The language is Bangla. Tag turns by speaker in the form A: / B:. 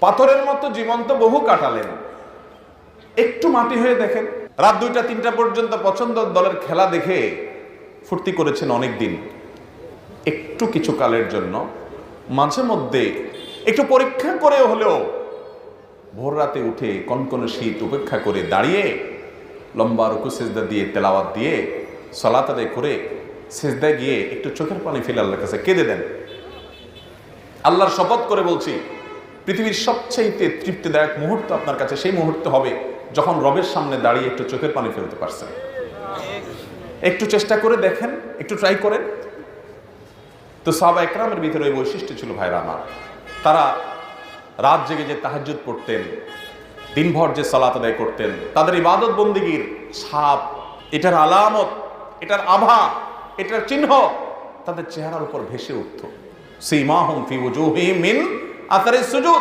A: পাথরের মতো জীবন্ত বহু কাটালেন, একটু মাটি হয়ে দেখেন। রাত 2টা-3টা পর্যন্ত পছন্দ দলের খেলা দেখে ফুর্তি করেছেন অনেক দিন, একটু কিছু কালের জন্য মাঝে মধ্যে একটু পরীক্ষা করে হলেও ভোর রাতে উঠে কনকনে শীত উপেক্ষা করে দাঁড়িয়ে লম্বা রুকু সিজদা দিয়ে তেলাওয়াত দিয়ে সালাত আদায় করে সিজদায় গিয়ে একটু চোখের পানি ফেলে আল্লাহর কাছে কেঁদে দেন। আল্লাহর শপথ করে বলছি, পৃথিবীর সবচেয়ে তৃপ্তিদায়ক মুহূর্ত আপনার কাছে সেই মুহূর্ত হবে যখন রবের সামনে দাঁড়িয়ে একটু চোখের পানি ফেলতে পারছেন। একটু চেষ্টা করে দেখেন, একটু ট্রাই করেন। তো সাহাবা একরামের ভিতরে ওই বৈশিষ্ট্য ছিল ভাইরা আমার, তারা রাত জেগে যে তাহাজ্জুদ পড়তেন, দিনভর যে সালাত আদায় করতেন, তাদের ইবাদত বন্দিগির ছাপ, এটার আলামত, এটার আভা, এটার চিহ্ন তাদের চেহারার উপর ভেসে উঠত। সীমাহুম ফি ওজুহিহিম মিন আসারিস সুজুদ।